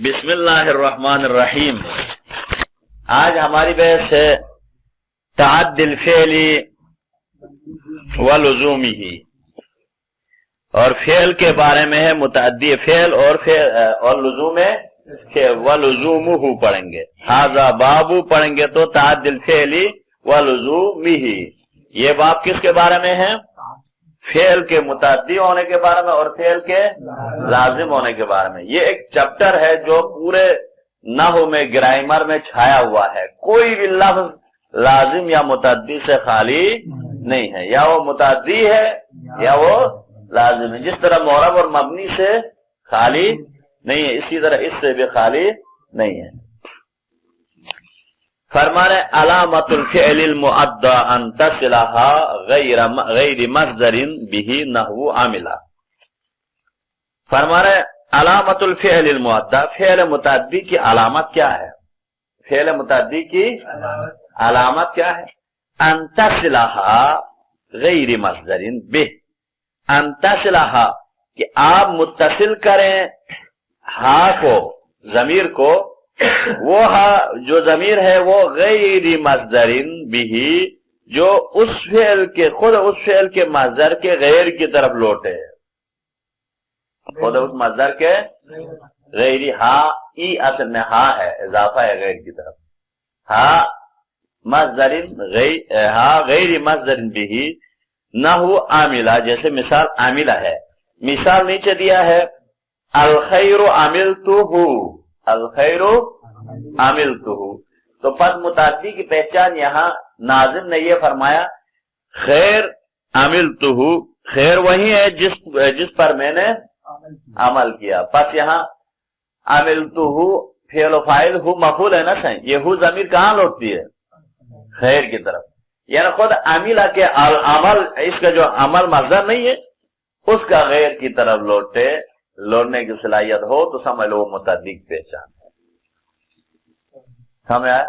بسم اللہ الرحمن الرحیم. آج ہماری بحث ہے تعدی الفعل ولزومہ، اور فعل کے بارے میں ہے متعدی فعل اور لزوم ولزومہ پڑھیں گے. ھذا باب پڑھیں گے تو تعدی الفعل ولزومہ. یہ باب کس کے بارے میں ہے؟ فعل کے متعدی ہونے کے بارے میں اور فعل کے لازم ہونے کے بارے میں. یہ ایک چیپٹر ہے جو پورے نحو میں گرامر میں چھایا ہوا ہے. کوئی بھی لفظ لازم یا متعدی سے خالی نہیں ہے، یا وہ متعدی ہے یا وہ لازم ہے. جس طرح معرب اور مبنی سے خالی نہیں ہے، اسی طرح اس سے بھی خالی نہیں ہے. فرمانے علامت الفعل المعدى ان تصلها غیر مصدر به نحو عاملہ. فرمانے علامت الفعل المعدى، فعل متعدی کی علامت کیا ہے؟ فعل متعدی کی علامت کیا ہے؟ ان تصلها غیر مصدر به، ان تصلها کہ آپ متصل کریں ہا کو، ضمیر کو، وہ جو ضمیر ہے وہ غیر مصدر بھی، جو اس فعل کے خود اس فعل کے مصدر کے غیر کی طرف لوٹے، خود اس مصدر کے غیر. ہا ای اصل میں ہا ہے، اضافہ ہے غیر کی طرف. ہا مصدر ہا غیر مصدر بھی نحو عاملہ، جیسے مثال عاملہ ہے. مثال نیچے دیا ہے الخیر عملتہ، الخیر عملتہ. تو پس متعدی کی پہچان یہاں ناظم نے یہ فرمایا خیر عملتہ، خیر وہی ہے جس پر میں نے عمل کیا. پس یہاں عملتہ فعل و فاعل ہو مفعول ہے نا صحیح، یہ ہو ضمیر کہاں لوٹتی ہے؟ خیر کی طرف. یعنی خود عملہ کے عمل، اس کا جو عمل مصدر نہیں ہے اس کا غیر کی طرف لوٹنے کی صلاحیت ہو تو سمجھ لو وہ متعدی کی پہچان ہے. سمجھ آیا؟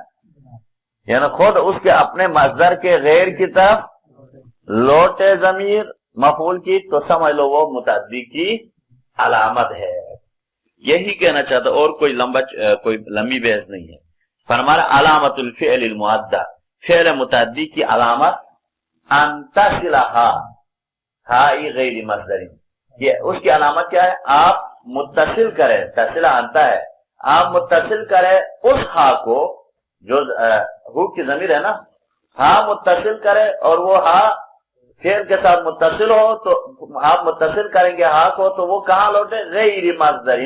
یعنی خود اس کے اپنے مصدر کے غیر کی طرف لوٹے ضمیر مفعول کی تو سمجھ لو وہ متعدی کی علامت ہے. یہی کہنا چاہتا، اور کوئی لمبی بحث نہیں ہے. فرمانا علامت الفعل المعدى، فعل متعدی کی علامت ان تصلها ہائی غیر مصدر. یہ اس کی علامت کیا ہے؟ آپ متصل کریں، تصلہ انتا ہے، آپ متصل کریں اس ہا کو جو ہو کی ضمیر ہے نا، ہا متصل کریں اور وہ ہا فعل کے ساتھ متصل ہو تو آپ متصل کریں گے ہا کو تو وہ کہاں لوٹے؟ غیر مصدر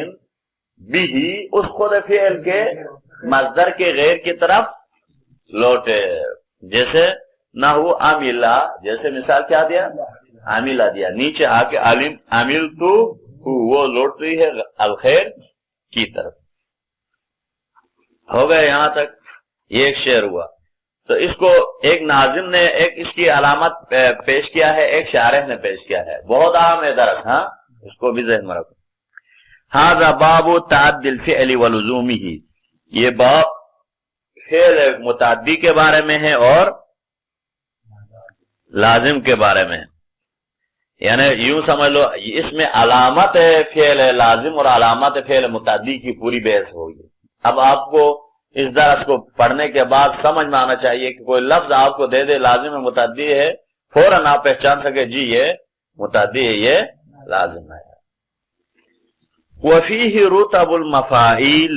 بھی، اس خود فعل کے مصدر کے غیر کی طرف لوٹے. جیسے نحو عاملہ، جیسے مثال کیا دیا؟ عاملہ دیا. نیچے آ کے عملتو وہ لوٹ رہی ہے الخیر کی طرف. ہو گئے یہاں تک؟ یہ ایک شعر ہوا. تو اس کو ایک ناظم نے ایک اس کی علامت پیش کیا ہے، ایک شارح نے پیش کیا ہے. بہت اہم ہے درس، ہاں اس کو بھی ذہن میں رکھو. ھذا باب تعدی الفعل ولزومہ، یہ باب فعل متعدی کے بارے میں ہے اور لازم کے بارے میں ہے. یعنی یوں سمجھ لو اس میں علامت فعل لازم اور علامت فعل متعدی کی پوری بحث ہوگی. اب آپ کو اس درس کو پڑھنے کے بعد سمجھ میں آنا چاہیے کہ کوئی لفظ آپ کو دے دے لازم متعدی ہے، فوراً آپ پہچان سکے جی یہ متعدی ہے، یہ لازم ہے. وفیہ رتب المفاعیل،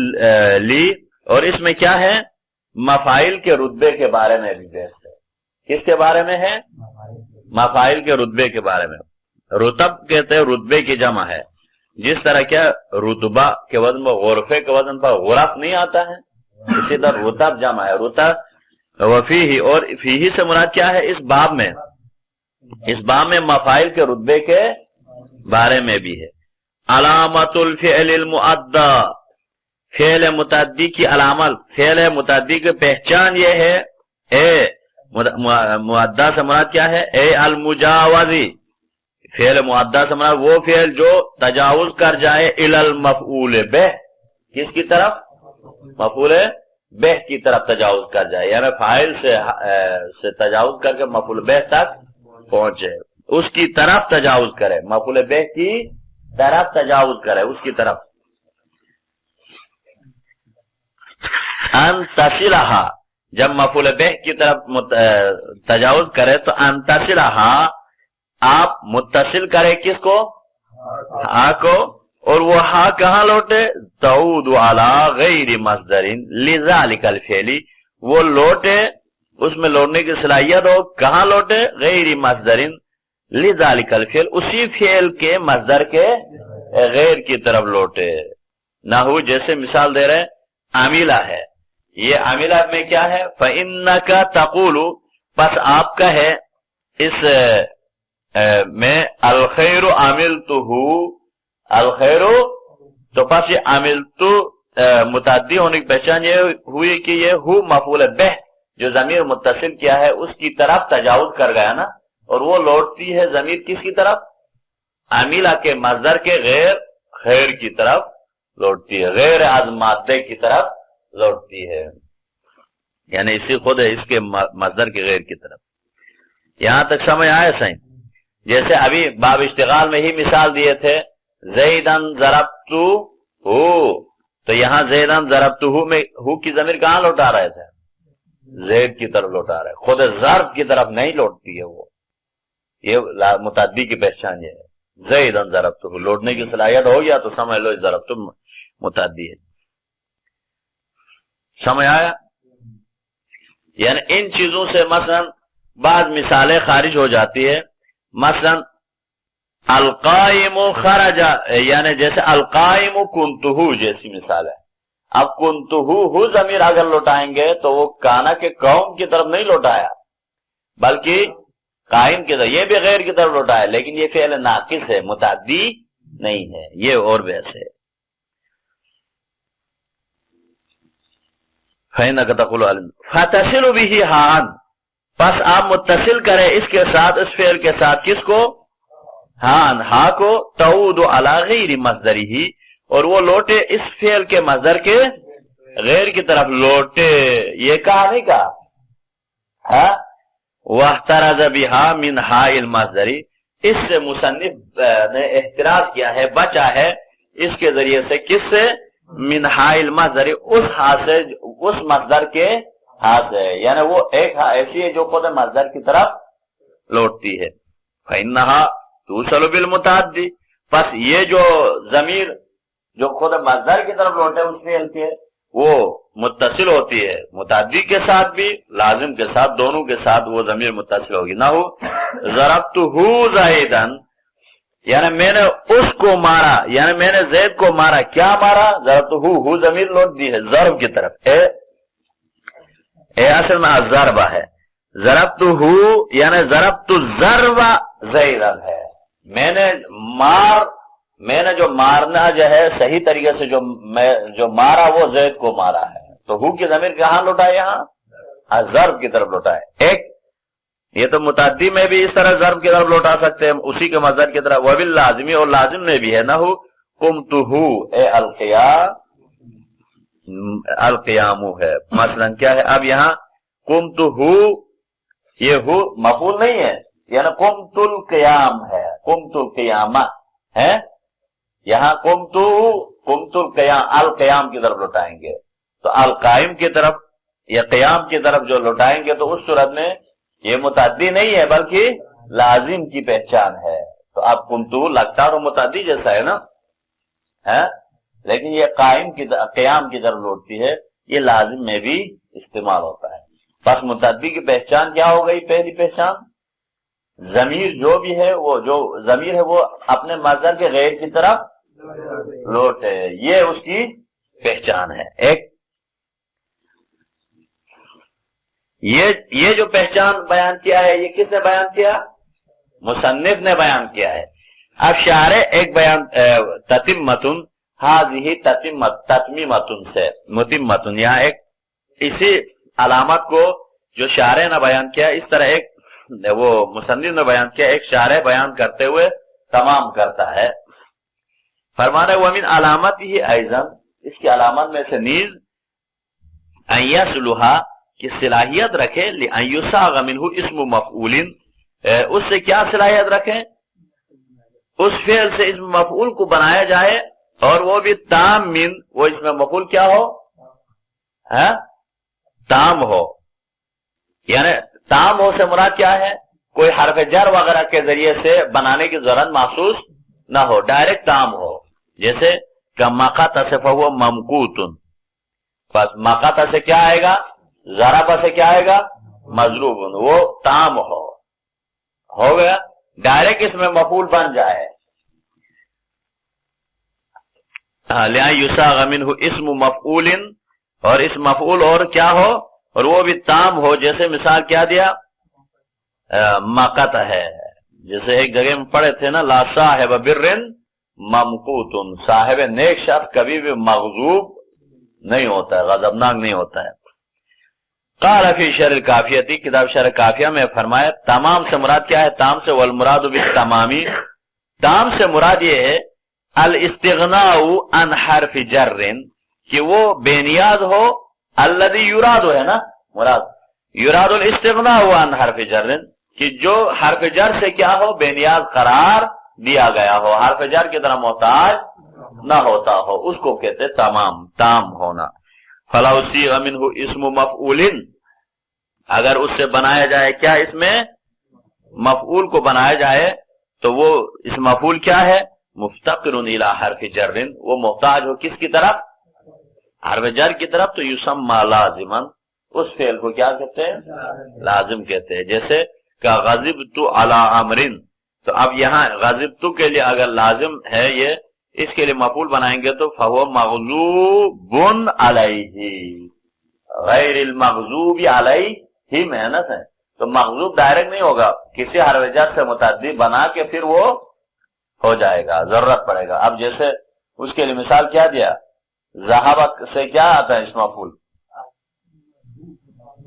اور اس میں کیا ہے؟ مفاعیل کے رتبے کے بارے میں بھی بحث ہے. کس کے بارے میں ہے؟ مفاعیل کے رتبے کے بارے میں. رتب کہتے ہیں رتبے کی جمع ہے. جس طرح کیا رتبہ کے وزن پر غرفے کے وزن پر غرف نہیں آتا ہے، اسی طرح رتب جمع ہے رتب. وفیہ، اور فیہ سے مراد کیا ہے؟ اس باب میں مفاعیل کے رتبے کے بارے میں بھی ہے. علامت الفعل المعدى، فعل متعدی کی علامت، فعل متعدی کی پہچان یہ ہے اے معدہ سے مراد کیا ہے؟ اے المجاوزی، فعل معدہ سے مراد وہ فعل جو تجاوز کر جائے الی المفعول بہ، کس کی طرف؟ مفعول بہ کی طرف تجاوز کر جائے، یعنی فاعل سے تجاوز کر کے مفعول بہ تک پہنچے، اس کی طرف تجاوز کرے، مفعول بہ کی طرف تجاوز کرے، اس کی طرف. ان تصلھا جب مفعول بہ کی طرف تجاوز کرے تو ان تصلھا آپ متصل کرے کس کو؟ ہا کو، اور وہ ہا کہاں لوٹے؟ تعود علی غیر مصدر لذالک الفعل، وہ لوٹے اس میں لوٹنے کی صلاحیت ہو، کہاں لوٹے؟ غیر مصدر لذالک الفعل، اسی فعل کے مصدر کے غیر کی طرف لوٹے. نہ ہو جیسے مثال دے رہے عاملہ ہے، یہ عاملہ میں کیا ہے؟ فَإِنَّكَ تَقُولُ، پس آپ کا ہے اس میں الخیر عملتہ، الخیر، تو پس یہ عملتو متعدی ہونے کی پہچان یہ ہوئی کہ یہ ہو مفعول بہ جو ضمیر متصل کیا ہے اس کی طرف تجاوز کر گیا نا، اور وہ لوٹتی ہے ضمیر کس کی طرف؟ عاملہ کے مصدر کے غیر، خیر کی طرف لوٹتی ہے، غیر از مادے کی طرف لوٹتی ہے، یعنی اسی خود ہے اس کے مصدر کے غیر کی طرف. یہاں تک سمجھ آئے صحیح؟ جیسے ابھی باب اشتغال میں ہی مثال دیے تھے زیدن ضربتہ، تو یہاں زیدن ضربتہ میں ہو کی ضمیر کہاں لوٹا رہے تھے؟ زید کی طرف لوٹا رہے، خود ضرب کی طرف نہیں لوٹتی ہے وہ. یہ متعدی کی پہچان یہ ہے، زیدن ضربتہ لوٹنے کی صلاحیت ہو گیا تو سمجھ لو ضربتہ متعدی ہے. سمجھ آیا؟ یعنی ان چیزوں سے مثلا بعض مثالیں خارج ہو جاتی ہے. مثلا القائم خرج، یعنی جیسے القائم کنتہ جیسی مثال ہے. اب کنتہ ہو ضمیر اگر لوٹائیں گے تو وہ کانا کے قوم کی طرف نہیں لوٹایا بلکہ قائم کی طرف، یہ بھی غیر کی طرف لوٹایا، لیکن یہ فعل ناقص ہے، متعدی نہیں ہے. یہ اور بحث ہے. فَإِنَّكَ تَقُولُ فَتَصِلُ بِهِ ہان، پس آپ متصل کریں اس کے ساتھ، اس فعل کے ساتھ کس کو؟ ہان، ہا کو، تعود علی غیر مصدرہ، اور وہ لوٹے اس فعل کے مصدر کے غیر کی طرف لوٹے. یہ کہا نہیں کہا ہاں؟ وَاحْتَرَزَ بِهَا مِنْ ہَاءِ الْمَصْدَرِ، اس سے مصنف نے احتراز کیا ہے، بچا ہے اس کے ذریعے سے، کس سے؟ من ہاء المصدر، اس ہا سے، اس مصدر کے ہا سے، یعنی وہ ایک ہا ایسی ہے جو خود مصدر کی طرف لوٹتی ہے. فَإِنَّهَا تُوصَلُ بِالْمُتَعَدِّ، پس یہ جو ضمیر جو خود مصدر کی طرف لوٹے اس فعل کے، وہ متصل ہوتی ہے متعدی کے ساتھ بھی، لازم کے ساتھ، دونوں کے ساتھ وہ ضمیر متصل ہوگی. نہ ہو ضربتہ زیدن، یعنی میں نے اس کو مارا، یعنی میں نے زید کو مارا. کیا مارا؟ ضربتہ ہو ضمیر لوٹ دی ہے ضرب کی طرف. اے اصل میں ضربہ ہے، ضربتہ یعنی ضربت الضرب زیدن ہے. میں نے جو مارنا جو ہے صحیح طریقے سے جو مارا وہ زید کو مارا ہے. تو ہو کی ضمیر کہاں لوٹائے؟ یہاں ضرب کی طرف لوٹائے. ایک یہ تو متعدی میں بھی اس طرح ضرب کی طرف لوٹا سکتے ہیں اسی کے مصدر کی طرف، وہ بھی لازمی اور لازم میں بھی ہے. نہ ہو قمتہ، اے القیام ہے. مثلا کیا ہے اب یہاں قمتہ، یہ ہو مفعول نہیں ہے، یعنی قمت القیام ہے، قمت القیامہ ہے. یہاں قمت القیام کی طرف لوٹائیں گے تو القائم کی طرف یا قیام کی طرف جو لوٹائیں گے تو اس صورت میں یہ متعدی نہیں ہے بلکہ لازم کی پہچان ہے. تو اب قمتہ لگتا تو متعدی جیسا ہے نا، لیکن یہ قیام کی طرف لوٹتی ہے، یہ لازم میں بھی استعمال ہوتا ہے. بس متعدی کی پہچان کیا ہو گئی؟ پہلی پہچان ضمیر جو بھی ہے، وہ جو ضمیر ہے وہ اپنے مصدر کے غیر کی طرف لوٹے، یہ اس کی پہچان ہے. ایک یہ جو پہچان بیان کیا ہے یہ کس نے بیان کیا؟ مصنف نے بیان کیا ہے. اب شارح ایک بیان تتمتن، ہاذہ تتمیمتن سے متمتن، یہاں ایک اسی علامت کو جو شارح نے بیان کیا اس طرح ایک وہ مصنف نے بیان کیا، ایک شارح بیان کرتے ہوئے تمام کرتا ہے. فرمانا ومن علامت ہی ایضاً، اس کی علامت میں سے نیز ان یصلھا کی صلاحیت رکھے، لأن یصاغ منہ اسم مفعول، اس سے کیا صلاحیت رکھیں؟ اس فعل سے اسم مفعول کو بنایا جائے اور وہ بھی تام من، وہ اس میں مفعول کیا ہو؟ ہے تام ہو، یعنی تام ہو سے مراد کیا ہے؟ کوئی حرف جر وغیرہ کے ذریعے سے بنانے کی ضرورت محسوس نہ ہو، ڈائریکٹ تام ہو. جیسے کہ مقت سے فہو ممقوت، بس مقت سے کیا آئے گا؟ ضرب سے کیا آئے گا؟ مضروب، وہ تام ہو گیا، ڈائریکٹ اس میں مفعول بن جائے. لیا یساغ منہ اسم مفعول، اور اس مفعول اور کیا ہو؟ اور وہ بھی تام ہو. جیسے مثال کیا دیا؟ مقت ہے. جیسے ایک جگہ میں پڑھے تھے نا، لا صاحب بر ممقوت، صاحب نیک شخص کبھی بھی مغضوب نہیں ہوتا ہے، غضبناک نہیں ہوتا ہے. قال فی شرح الکافیتی، کتاب شرح کافیہ میں فرمایا تمام سے مراد کیا ہے؟ تام سے والمراد بالتمامی، تام سے مراد یہ ہے الاستغناء عن حرف جر، کہ وہ بے نیاز ہو. الذی یراد ہے نا مراد، یراد الاستغناء عن حرف جر، کہ جو حرف جر سے کیا ہو؟ بے نیاز قرار دیا گیا ہو، حرف جر کی طرح محتاج نہ ہوتا ہو، اس کو کہتے تمام، تام ہونا. فَلَوْ صِيغَ مِنْهُ اسم مفعول، اگر اس سے بنایا جائے کیا؟ اس میں مفعول کو بنایا جائے تو وہ اس مفعول کیا ہے؟ مفتقر الی حرف جر، وہ محتاج ہو کس کی طرف؟ حرف جر کی طرف. تو یسمى لازما، اس فعل کو کیا کہتے ہیں؟ لازم کہتے ہیں. جیسے کہ غضبت علی عمر، تو اب یہاں غضبت کے لیے اگر لازم ہے یہ، اس کے لیے مفعول بنائیں گے تو فہو مغضوب علیہ، غیر المغضوب علیہم ہے نا سر. تو مغضوب ڈائریکٹ نہیں ہوگا، کسی حرف جر سے متعدی بنا کے پھر وہ ہو جائے گا، ضرورت پڑے گا. اب جیسے اس کے لیے مثال کیا دیا؟ ذہب سے کیا آتا ہے اس مفعول؟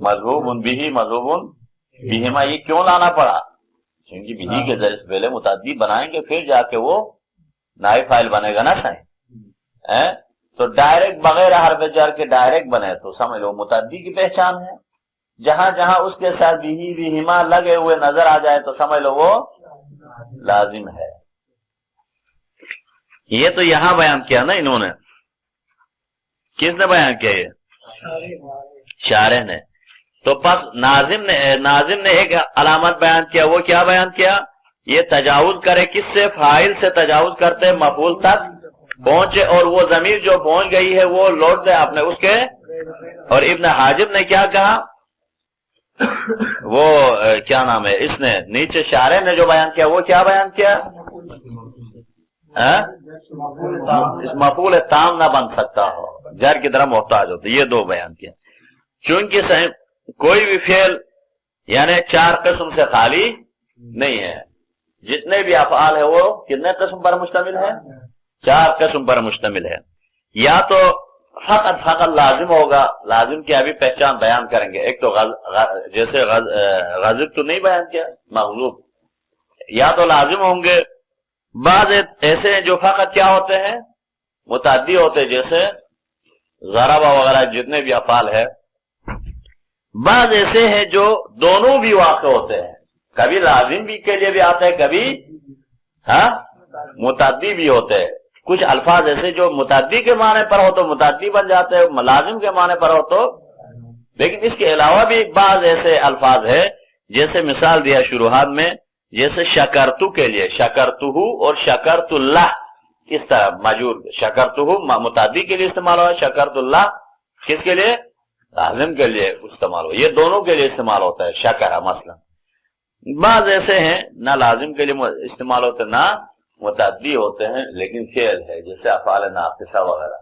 مذہوب بہ، مذہوب بہما. یہ کیوں لانا پڑا؟ کیونکہ بہی کے ذریعے سے پہلے متعدی بنائیں گے پھر جا کے وہ نائب فائل بنے گا نا صحیح. تو ڈائریکٹ بغیر حرف جر کے ڈائریکٹ بنے تو سمجھ لو متعدی کی پہچان ہے. جہاں جہاں اس کے ساتھ بہی بہما لگے ہوئے نظر آ جائے تو سمجھ لو وہ لازم ہے. یہ تو یہاں بیان کیا نا انہوں نے. کس نے بیان کیا؟ یہ شارح نے. تو پس ناظم نے ایک علامت بیان کیا، وہ کیا بیان کیا؟ یہ تجاوز کرے کس سے؟ فاعل سے تجاوز کرتے مفعول تک پہنچے، اور وہ ضمیر جو پہنچ گئی ہے وہ لوٹ دے اپنے اس کے. اور ابن حاجب نے کیا کہا؟ وہ کیا نام ہے، اس نے نیچے شارح نے جو بیان کیا وہ کیا بیان کیا؟ اس مفعول تام نہ بن سکتا ہو، جر کی طرح محتاج ہوتا. یہ دو بیان کیا. چونکہ کوئی بھی فعل یعنی چار قسم سے خالی نہیں ہے. جتنے بھی افعال ہے وہ کتنے قسم پر مشتمل ہے؟ چار قسم پر مشتمل ہے. یا تو فقط لازم ہوگا، لازم کی ابھی پہچان بیان کریں گے. ایک تو جیسے غضب تو نہیں بیان کیا، مغضوب. یا تو لازم ہوں گے. بعض ایسے ہیں جو فقط کیا ہوتے ہیں؟ متعدی ہوتے، جیسے ضربہ وغیرہ جتنے بھی افعال ہے. بعض ایسے ہیں جو دونوں بھی واقع ہوتے ہیں، کبھی لازم بھی کے لیے بھی آتے ہیں، کبھی متعدی بھی ہوتے ہیں. کچھ الفاظ ایسے جو متعدی کے معنی پر ہو تو متعدی بن جاتے ہیں، لازم کے معنی پر ہو تو. لیکن اس کے علاوہ بھی بعض ایسے الفاظ ہے، جیسے مثال دیا شروحات میں، جیسے شکرتو کے لیے شکرتہ اور شکرت اللہ، اس طرح مجور. شکرتہ متعدی کے لیے استعمال ہوا، شکرت اللہ کس کے لیے؟ لازم کے لیے استعمال ہو. یہ دونوں کے لیے استعمال ہوتا ہے شکرہ مثلا. بعض ایسے ہیں نہ لازم کے لیے استعمال ہوتے نہ متعدی ہوتے ہیں، لیکن فعل ہے، جیسے افعال ناقصہ وغیرہ،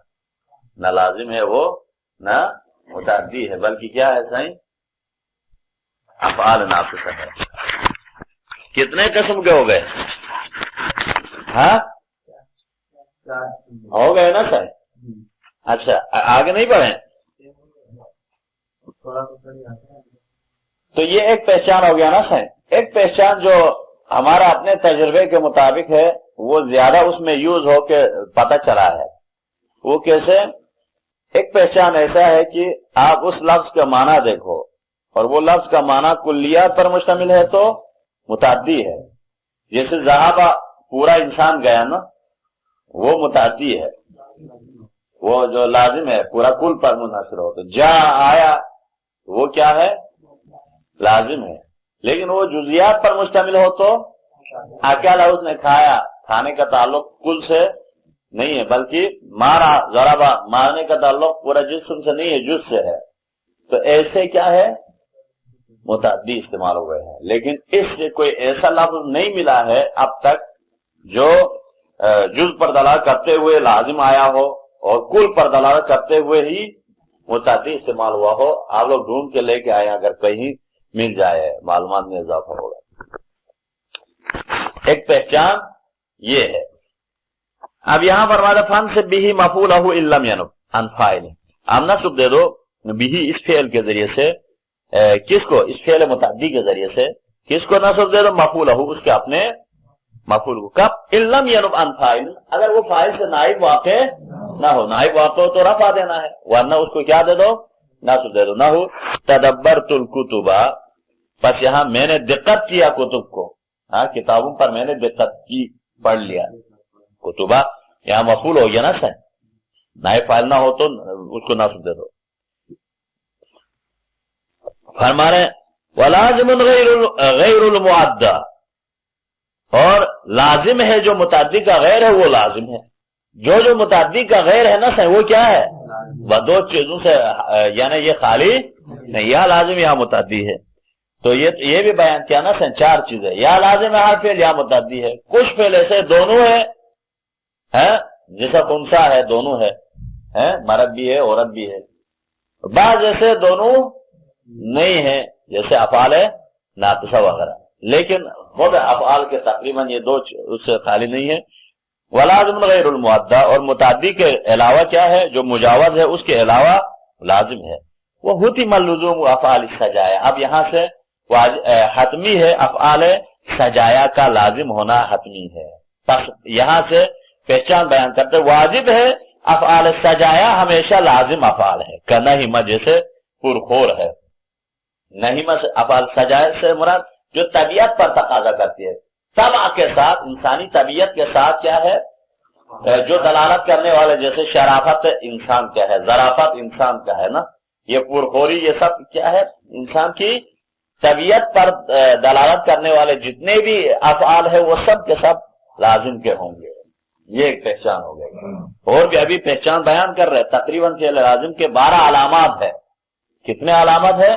نہ لازم ہے وہ نہ متعدی ہے، بلکہ کیا ہے صحیح؟ افعال ناقصہ ہے. کتنے قسم کے ہو گئے؟ ہو گئے نا سر. اچھا آگے نہیں بڑھیں. تو یہ ایک پہچان ہو گیا نا سر. ایک پہچان جو ہمارا اپنے تجربے کے مطابق ہے، وہ زیادہ اس میں یوز ہو کے پتہ چلا ہے. وہ کیسے؟ ایک پہچان ایسا ہے کہ آپ اس لفظ کا معنی دیکھو، اور وہ لفظ کا معنی کلیات پر مشتمل ہے تو متعدی ہے. جیسے ذہابہ پورا انسان گیا نا، وہ متعدی ہے. وہ جو لازم ہے پورا کل پر منحصر ہو، تو جا آیا وہ کیا ہے؟ لازم ہے، لیکن وہ جزیات پر مشتمل ہو تو اکیلا اس نے کھایا، کھانے کا تعلق کل سے نہیں ہے، بلکہ مارا ضربا مارنے کا تعلق پورا جسم سے نہیں ہے، جز سے ہے، تو ایسے کیا ہے؟ متعدی استعمال ہوئے ہیں۔ لیکن اس سے کوئی ایسا لفظ نہیں ملا ہے اب تک جو جز پر دلالت کرتے ہوئے لازم آیا ہو اور کل پر دلالت کرتے ہوئے ہی متعدی استعمال ہوا ہو۔ آپ لوگ ڈھونڈ کے لے کے آئے، اگر کہیں مل جائے معلومات میں اضافہ ہوگا۔ ایک پہچان یہ ہے۔ اب یہاں پر وعدہ فن سے بھی مفعولہ الا ینب عن فاعل، آپ نصب دے دو بھی اس فعل کے ذریعے سے، کس کو؟ اس فعل متعدی کے ذریعے سے کس کو نصب دے دو؟ مفعولہ، اس کے اپنے مفعول کو۔ کب؟ الا ینب عن فاعل، اگر وہ فاعل سے نائب واقع نہ ہو، نائب واقع ہو تو رفع دینا ہے، ورنہ اس کو کیا دے دو؟ نصب دے دو۔ نہ ہو تدبرت الکتب، بس یہاں میں نے دقت کیا کتب کو، ہاں کتابوں پر میں نے دقت کی، پڑھ لیا۔ کتبہ یہاں مفعول ہو گیا نا سر، نائب فاعل نہ ہو تو اس کو نصب دے دو۔ فرما رہے ولازم غیر المعدہ، اور لازم ہے جو متعدی کا غیر ہے وہ لازم ہے۔ جو متعدی کا غیر ہے نا سر وہ کیا ہے؟ وہ دو چیزوں سے، یعنی یہ خالی نہیں، یا لازم یا متعدی ہے۔ تو یہ بھی بیان کیا نا سر، چار چیزیں، یا لازم ہے ہر فعل یا متعدی ہے۔ کچھ فعل ایسے دونوں ہے، جیسا خنثی ہے دونوں ہے، مرد بھی ہے عورت بھی ہے۔ بعض ایسے دونوں نہیں ہے، جیسے افعال ناقصہ وغیرہ، لیکن خود افعال کے تقریباً یہ دو اس سے خالی نہیں ہے۔ ولازم غیر المعدہ، اور متعدی کے علاوہ کیا ہے؟ جو مجاوز ہے اس کے علاوہ لازم ہے۔ وہ حتم اللزوم افعال السجایا، اب یہاں سے حتمی ہے، افعال سجایا کا لازم ہونا حتمی ہے۔ یہاں سے پہچان بیان کرتے واجب ہے افعال سجایا ہمیشہ لازم افعال ہے، کہ نہیمہ جیسے پرخور ہے۔ نہیمہ سے افعال سجایا سے مراد جو طبیعت پر تقاضا کرتی ہے، طبع کے ساتھ، انسانی طبیعت کے ساتھ کیا ہے؟ جو دلالت کرنے والے، جیسے شرافت انسان کیا ہے، ظرافت انسان کا ہے نا، یہ پرخوری، یہ سب کیا ہے؟ انسان کی طبیعت پر دلالت کرنے والے جتنے بھی افعال ہے وہ سب کے سب لازم کے ہوں گے۔ یہ ایک پہچان ہو گئی، اور بھی ابھی پہچان بیان کر رہے، تقریباً فعل لازم کے 12 علامات ہے۔ کتنے علامات ہے؟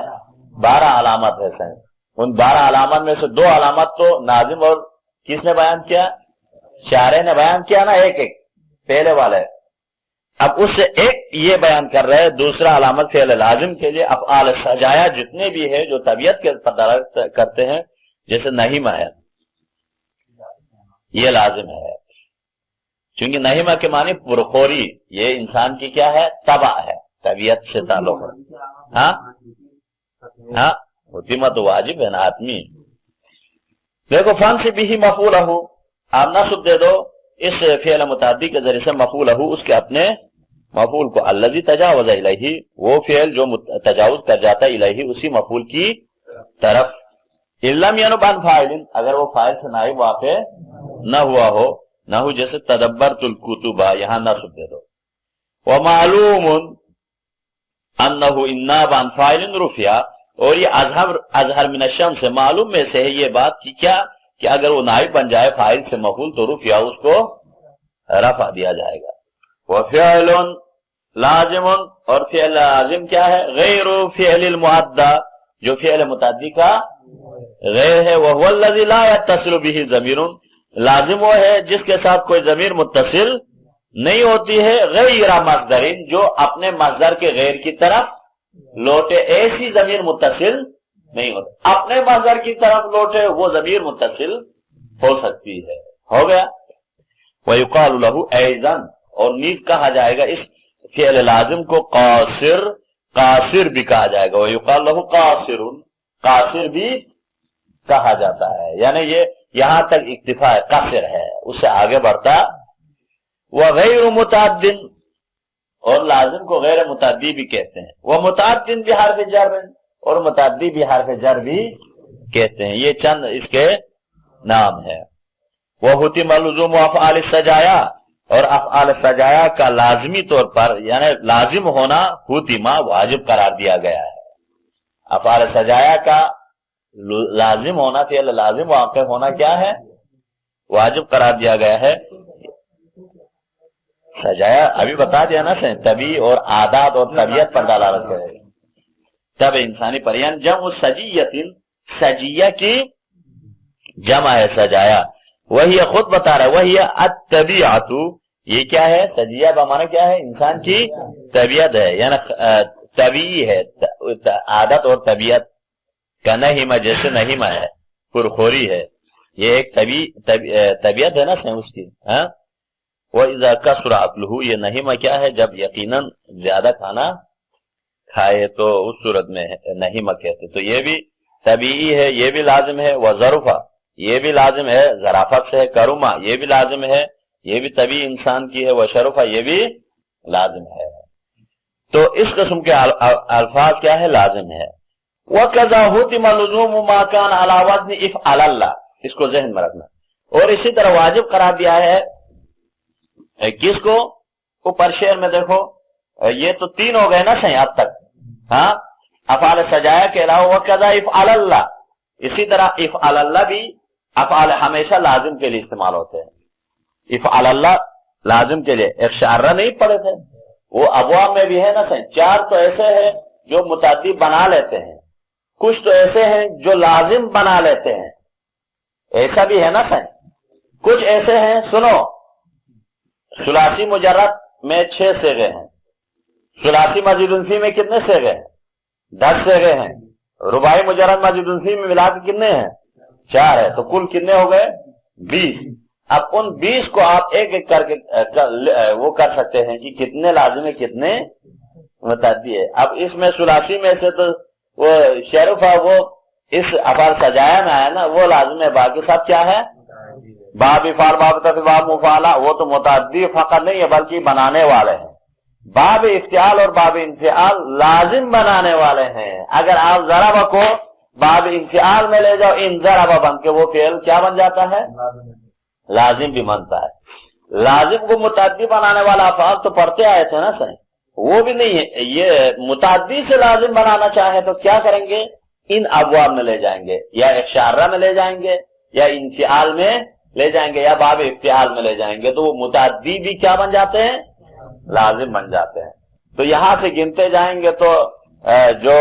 12 علامات ہے سر۔ ان 12 علامات میں سے 2 علامات تو ناظم اور کس نے بیان کیا؟ شارح نے بیان کیا نا، ایک ایک پہلے والے۔ اب اس سے ایک یہ بیان کر رہے، دوسرا علامت فعل لازم کے لیے افعال سجایا جتنے بھی ہے جو طبیعت کے دلالت کرتے ہیں، جیسے نہیمہ ہے، یہ لازم ہے، کیونکہ نہیمہ کے معنی پرخوری، یہ انسان کی کیا ہے؟ طبع ہے، طبیعت سے تعلق ہے۔ ہاں حتیمہ تو واجب ہے نا، آدمی۔ دیکھو فن سے بھی مفعولہ، آپ نصب دے دو اس فعل متعدی کے ذریعے سے مفعولہ، اس کے اپنے مفعول کو، الذی تجاوز الیہ، وہ فعل جو تجاوز کر جاتا ہے الیہ، اسی مفعول کی طرف۔ لم ینب عن فاعل، اگر وہ فاعل سے نائب واقع نہ ہوا ہو، نہ ہو جیسے تدبرت الکتب، یہاں نصب دے دو۔ ومعلوم انہ ان ناب عن فاعل رفع، اور یہ اظہر من الشمس سے معلوم میں سے ہے یہ بات کی کیا، کہ اگر وہ نائب بن جائے فاعل سے مفعول تو رفع، اس کو رفع دیا جائے گا۔ وفعل لازم، اور فعل لازم کیا ہے؟ غیر فعل المعدہ، جو فعل متعدی کا غیر ہے۔ وہو الذی لا یتصل به ضمیر، لازم وہ ہے جس کے ساتھ کوئی ضمیر متصل نہیں ہوتی ہے، غیر مصدر، جو اپنے مصدر کے غیر کی طرف لوٹے، ایسی ضمیر متصل نہیں ہوتی، اپنے مصدر کی طرف لوٹے وہ ضمیر متصل ہو سکتی ہے۔ ہو گیا۔ وَيُقَالُ لَهُ أَيْضًا، اور نیز کہا جائے گا اس فعل لازم کو قاصر، قاصر بھی کہا جائے گا۔ وَيُقَالُ لَهُ قاصر، قاصر بھی کہا جاتا ہے، یعنی یہ یہاں تک اکتفا ہے، قصر ہے، اس سے آگے بڑھتا۔ وَغَيْرُ مُتَعَدٍ، اور لازم کو غیر متعدی بھی کہتے ہیں۔ وہ متعدد بھی حرف جر، اور متعدی بھی حرف جر بھی کہتے ہیں، یہ چند اس کے نام ہے۔ وہ حتم اللزوم افعال السجایا، اور افعال سجایا کا لازمی طور پر یعنی لازم ہونا حتما واجب قرار دیا گیا ہے. افعال سجایا کا لازم ہونا فعل لازم واقع ہونا کیا ہے؟ واجب قرار دیا گیا ہے. سجایا ابھی بتا دیا نا طبی اور عادات اور طبیعت پر دلالت کرے گا. تب انسانی پر یعنی جمع سجیت، سجیہ کی جمع ہے سجایا. وہی خود بتا رہا ہے وہی الطبیعت، یہ کیا ہے؟ سجیہ بمانا کیا ہے؟ انسان کی طبیعت ہے، یعنی طبیعی ہے. عادت اور طبیعت کا نہیمہ جیسے نہیمہ ہے، پرخوری ہے، یہ ایک طبیعت ہے نا اس کی. وَإِذَا كَثُرَ عَقْلُهُ، یہ نہیمہ کیا ہے؟ جب یقیناً زیادہ کھانا کھائے تو اس صورت میں نہیمہ کہتے. تو یہ بھی طبیعی ہے، یہ بھی لازم ہے. وَظَرُفَ، یہ بھی لازم ہے، ظرافت سے ہے. کرما، یہ بھی لازم ہے، یہ بھی طبیعی انسان کی ہے. وشرفہ، یہ بھی لازم ہے. تو اس قسم کے الفاظ کیا ہے؟ لازم ہے. وَكَذَا حُتِمَ لُزُومُ مَا كَانَ عَلَى وَزْنِ افْعَلَ اللَّهِ، اس کو ذہن میں رکھنا. اور اسی طرح واجب قرار دیا ہے کس کو؟ اوپر شعر میں دیکھو، یہ تو تین ہو گئے نا صحیح اب تک. ہاں، افعال سجایا کے علاوہ وَكَذَا افْعَلَ اللَّهِ، اسی طرح افعل اللہ بھی افعال ہمیشہ لازم کے لیے استعمال ہوتے ہیں. افعل اللہ لازم کے لیے ایک شعرہ نہیں پڑے تھے، وہ ابواب میں بھی ہے نا صحیح. چار تو ایسے ہیں جو متعدی بنا لیتے ہیں، کچھ تو ایسے ہیں جو لازم بنا لیتے ہیں، ایسا بھی ہے نا صحیح. کچھ ایسے ہیں، سنو، ثلاثی مجرد میں 6 صیغے ہیں، ثلاثی مزید انفی میں کتنے صیغے ہیں؟ 10 صیغے ہیں. رباعی مجرد مزید انفی میں ملا کے کتنے ہیں؟ 4 ہے. تو کل کتنے ہو گئے؟ 20. اب ان 20 کو آپ ایک ایک کر کے وہ کر سکتے ہیں کہ کتنے لازم ہے کتنے متعدی ہے. اب اس میں ثلاثی میں سے تو وہ شرفہ وہ اس افعال سجایا میں آیا نا، وہ لازم ہے. باقی سب کیا ہے؟ باب افعال، باب تفعیل، باب مفعلہ، وہ تو متعدی فقط نہیں ہے بلکہ بنانے والے ہیں. باب افتعال اور باب انفعال لازم بنانے والے ہیں. اگر آپ ضرب کو باب انفعال میں لے جاؤ، ان ضرب بن کے وہ فعل کیا بن جاتا ہے؟ لازم بھی بنتا ہے. لازم کو متعدی بنانے والا افعال تو پڑھتے آئے تھے نا صحیح، وہ بھی نہیں ہے. یہ متعدی سے لازم بنانا چاہے تو کیا کریں گے؟ ان ابواب میں لے جائیں گے، یا ایک شعرہ میں لے جائیں گے، یا انفعال میں لے جائیں گے، یا باب افتعال میں لے جائیں گے. تو وہ متعدی بھی کیا بن جاتے ہیں؟ لازم بن جاتے ہیں. تو یہاں سے گنتے جائیں گے تو جو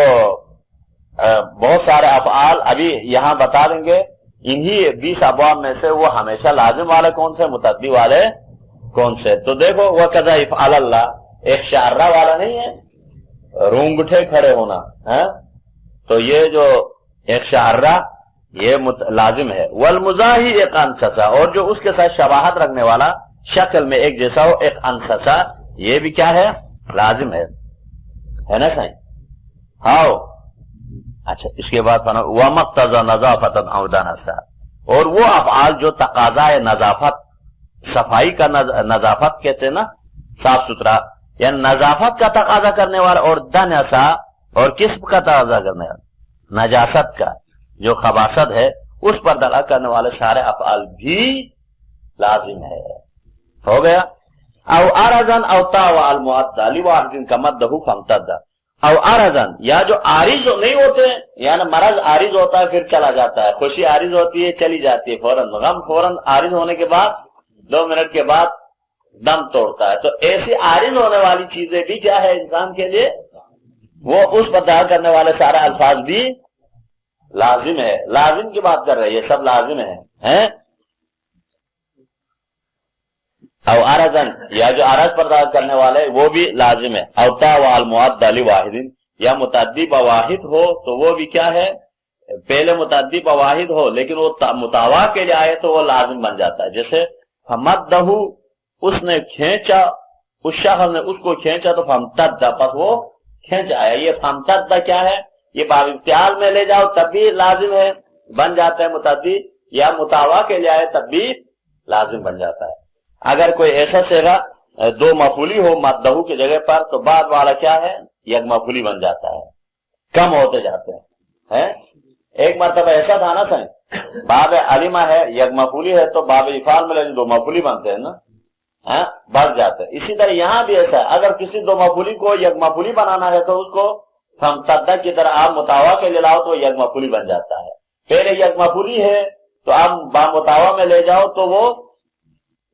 بہت سارے افعال ابھی یہاں بتا دیں گے. انہی 20 ابواب میں سے وہ ہمیشہ لازم والے کون سے، متعدی والے کون سے؟ تو دیکھو وَكَذَا افعل اللہ ایک شعرہ والا نہیں ہے، رونگٹھے کھڑے ہونا ہے. تو یہ جو ایک شعرہ یہ لازم ہے. والمزاحی ایک انسسا، اور جو اس کے ساتھ شباہت رکھنے والا شکل میں ایک جیسا ہو، ایک انسسا، یہ بھی کیا ہے؟ لازم ہے نا صحیح. ہاؤ اچھا، اس کے بعد وَمَقْتَضَى نَظَافَةً أَوْ دَنَسًا، اور وہ افعال جو تقاضا نظافت، صفائی کا نظافت کہتے ہیں نا، صاف ستھرا، یعنی نظافت کا تقاضا کرنے والا، اور دنسا، اور کس کا تقاضا کرنے والا؟ نجاست کا، جو خباثت ہے اس پر دلالت کرنے والے سارے افعال بھی لازم ہے. ہو گیا. او ارزن او تاو المعدل لواحد كمده فامتد، او ارزن، یا جو عارض نہیں ہوتے، یعنی مرض عارض ہوتا ہے پھر چلا جاتا ہے، خوشی عارض ہوتی ہے چلی جاتی ہے فوراً، غم فوراً عارض ہونے کے بعد 2 منٹ کے بعد دم توڑتا ہے. تو ایسی عارض ہونے والی چیزیں بھی کیا ہے انسان کے لیے؟ وہ اس پر دلالت کرنے والے سارے الفاظ بھی لازم ہے. لازم کی بات کر رہے ہیں، یہ سب لازم ہے. او ارزن، یا جو عرض پر دلالت کرنے والے وہ بھی لازم ہے. او تا والمعدل واحد، یا متعدی بواحد ہو تو وہ بھی کیا ہے؟ پہلے متعدی بواحد ہو لیکن وہ متوا کے لیے آئے تو وہ لازم بن جاتا ہے. جیسے فمدہ، اس نے کھینچا، اس شخص نے اس کو کھینچا تو فمتد، پس وہ کھینچ آیا. یہ فمتد کیا ہے؟ یہ باب افتعال میں لے جاؤ تب بھی لازم ہے، بن جاتا ہے متعدی، یا متوا کے لیے آئے تب بھی لازم بن جاتا ہے. اگر کوئی ایسا صیغہ 2 مفعولی ہو مدہ کی جگہ پر تو بعد والا کیا ہے؟ یک مفعولی بن جاتا ہے، کم ہوتے جاتے ہیں. ایک مرتبہ ایسا تھا نا صحیح، باب علمہ ہے یک مفعولی ہے تو باب افعال میں 2 مفعولی بنتے ہیں نا. بڑھ جاتے ہیں. اسی طرح یہاں بھی ایسا ہے، اگر کسی دو مفعولی کو یک مفعولی بنانا ہے تو اس کو ممتدہ کی طرح آپ متاوا کے لے لاؤ تو یک مفعولی بن جاتا ہے. پہلے یک مفعولی ہے تو آپ بامتاوا میں لے جاؤ تو وہ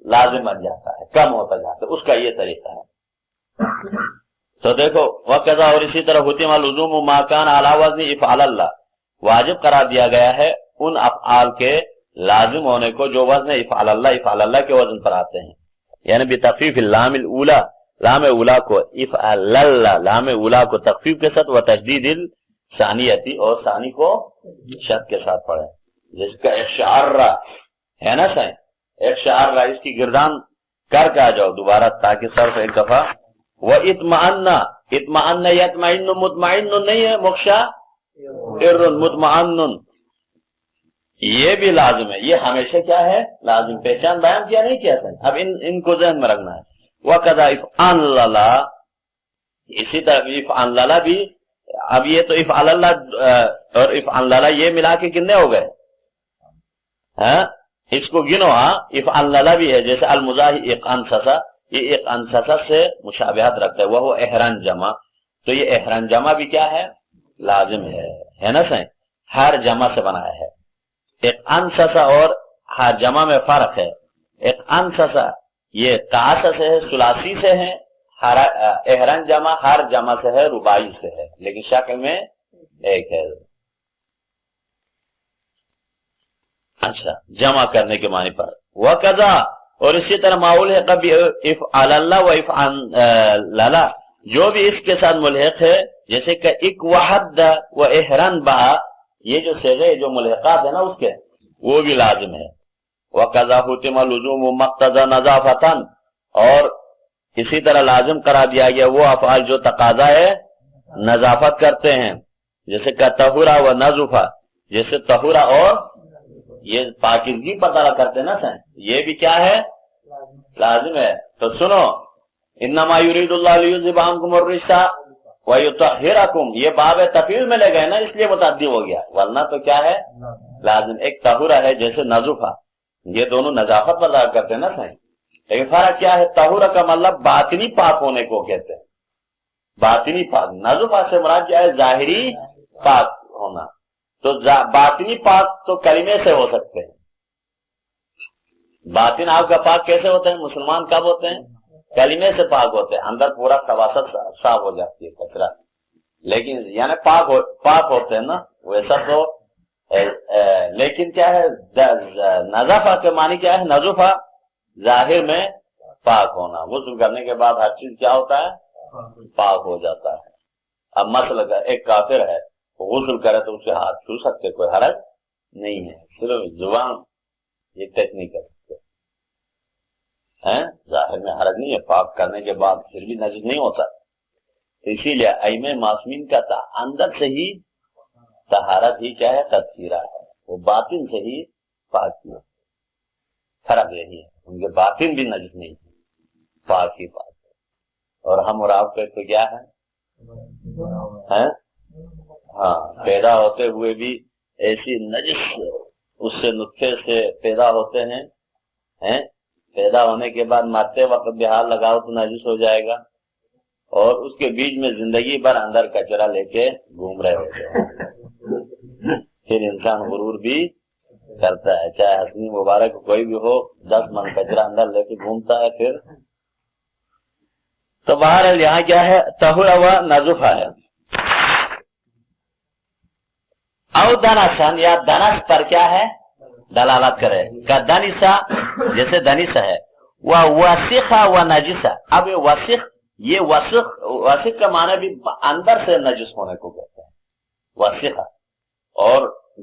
لازم بن جاتا ہے، کم ہوتا جاتا ہے. اس کا یہ طریقہ ہے. تو دیکھو وقضا، اور اسی طرح حتم اللزوم ما کان علی وزن افعل اللہ، واجب قرار دیا گیا ہے ان افعال کے لازم ہونے کو جو وزن افعل اللہ کے وزن پر آتے ہیں. یعنی بتخفیف اللام الاولا، لام اولا کو افعل اللہ، لام اولا کو تخفیف کے ساتھ، و تشدید الثانیتی، اور ثانی کو شد کے ساتھ پڑھیں. جس کا اشعار ہے نا سائیں، اشعار اس کی گردان کر کے آ جاؤ دوبارہ تاکہ صرف ایک دفعہ. وہ اطمئن یطمئن مطمئن نہیں ہے، مخشا مطمئن، یہ بھی لازم ہے. یہ ہمیشہ کیا ہے؟ لازم. پہچان بیان کیا نہیں کیا سر؟ اب ان کو ذہن میں رکھنا ہے. وقضا افعل اللہ، اسی طرح افعل اللہ بھی. اب یہ تو افعل اللہ اور افعل اللہ یہ ملا کے کتنے ہو گئے؟ اس کو گنو. افعل اللہ بھی ہے، جیسے المزاحی ایک انسسا، یہ ایک انسسا سے مشابہت رکھتا ہے. وہ احران جمع، تو یہ احران جمع بھی کیا ہے؟ لازم ہے نا سائیں؟ ہر جمع سے بنایا ہے. ایک انسسا اور ہر جمع میں فرق ہے. ایک انسسا یہ قاس سے ہے، ثلاثی سے ہے. احران جمع ہر جمع سے ہے، رباعی سے ہے، لیکن شکل میں ایک ہے. اچھا، جمع کرنے کے معنی پر. وقضا، اور اسی طرح معول ہے کبھی افعل اللہ و افعل اللہ، جو بھی اس کے ساتھ ملحق ہے، جیسے کہ اک وحد و احران با، یہ جو صیغے جو ملحقات ہیں نا اس کے، وہ بھی لازم ہے. وقضا حتم اللزوم مقتضى نظافتن، اور اسی طرح لازم قرار دیا گیا وہ افعال جو تقاضا ہے نظافت کرتے ہیں، جیسے کہ طہورا و نظفا، جیسے طہورا اور یہ پاکیزگی پتہ کرتے ہیں نا سر، یہ بھی کیا ہے؟ لازم ہے. تو سنو، انما یرید اللہ لیذھب عنکم الرجس ویطہرکم، یہ باب تفعیل میں لے گئے نا، اس لیے متعدی ہو گیا، ورنہ تو کیا ہے؟ لازم. ایک طہورا ہے جیسے نظفا، یہ دونوں نظافت پر کرتے ہیں نا سر. لیکن فرق کیا ہے؟ طہورا کا مطلب باطنی پاک ہونے کو کہتے ہیں، باطنی پاک. نظفا سے مراد کیا ہے؟ ظاہری پاک ہونا. تو باطنی پاک تو کلمے سے ہو سکتے ہیں. باطن آپ کا پاک کیسے ہوتے ہیں؟ مسلمان کب ہوتے ہیں؟ کلمے سے پاک ہوتے ہیں، اندر پورا خباثت صاف ہو جاتی ہے، کچرا. لیکن یعنی پاک ہوتے ہیں نا، ویسا تو لیکن کیا ہے؟ نظافہ کے معنی کیا ہے؟ نظفہ ظاہر میں پاک ہونا. غسل کرنے کے بعد ہر چیز کیا ہوتا ہے؟ پاک ہو جاتا ہے. اب مسئلہ ایک کافر ہے، غسل کرے تو اسے ہاتھ چھو سکتے، کوئی حرج نہیں ہے، صرف زبان یہ ٹچ نہیں کر سکتے. ظاہر میں حرج نہیں ہے، پاک کرنے کے بعد پھر بھی نجس نہیں ہوتا. اسی لیے ائمہ معصومین کا اندر سے ہی طہارت ہی کیا ہے؟ تطہیرہ ہے، وہ باطن سے ہی پاکی ہے. فرق یہی ہے، ان کے باطن بھی نجس نہیں ہے، پاک ہی پاک ہے. اور ہم اور آپ کے تو کیا ہے؟ پیدا ہوتے ہوئے بھی ایسی نجس اس سے نطفے سے پیدا ہوتے ہیں، پیدا ہونے کے بعد مرتے وقت بھی ہاتھ لگاؤ تو نجس ہو جائے گا، اور اس کے بیچ میں زندگی بھر اندر کچرا لے کے گھوم رہے ہوتے ہیں. پھر انسان غرور بھی کرتا ہے، چاہے حسنی مبارک کوئی بھی ہو، 10 من کچرا اندر لے کے گھومتا ہے. پھر تو بہرحال یہاں کیا ہے؟ طہورا و نظفہ ہے. او دنسن، یا دنس پر کیا ہے؟ دلالت کرے. کا دنسا، جیسے دنسا ہے. وہ وسیخا و نجسا. اب وسیخ، یہ وسیخ کا معنی بھی اندر سے نجس ہونے کو کہتے ہیں، وسیخا. اور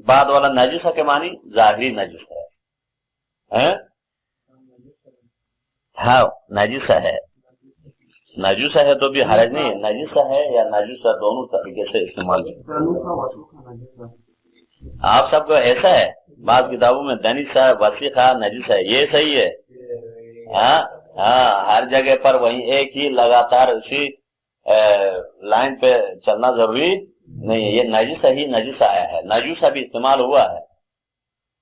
بعد والا نجسا کے معنی ظاہری نجس ہے. ہاں نجسا ہے، نجوسا ہے تو بھی حرج نہیں ہے. نجسا ہے یا نجوسا دونوں طریقے سے استعمال ہے. آپ سب کو ایسا ہے، بعض کتابوں میں دنسا، وسیخا، نجسا ہے، یہ صحیح ہے. ہر جگہ پر وہیں ایک ہی لگاتار اسی لائن پہ چلنا ضروری نہیں ہے. یہ نجسا ہی نجسا آیا ہے، نجوسا بھی استعمال ہوا ہے،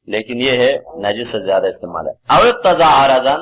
لیکن یہ ہے نجس سے زیادہ استعمال ہے. او تزعرضن،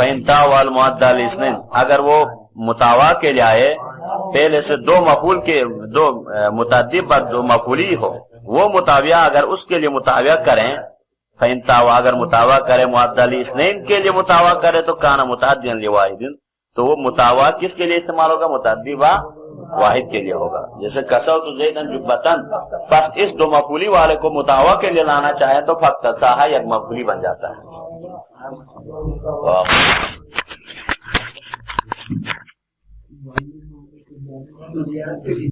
فَإِنْ تَعْوَى الْمُعَدَّى لِإِثْنَيْنِ، اگر وہ متاوا کے لیے آئے پہلے سے دو مفعول کے دو متعدی پر دو مفعولی ہو، وہ متاویہ اگر اس کے لیے متاویہ کریں، فَإِنْ تَعْوَى اگر متاوا کرے مُعَدَّى لِإِثْنَيْنِ کے لیے متاوا کرے تو کان متعدیا لواحد، تو وہ متاوا کس کے لیے استعمال ہوگا؟ متعدی با واحد کے لیے ہوگا. جیسے کسوت زیدن جبتن، بس اس دو مفعولی والے کو متاوا کے لیے لانا چاہیں تو فاکتساہا یک مفعولی بن جاتا ہے.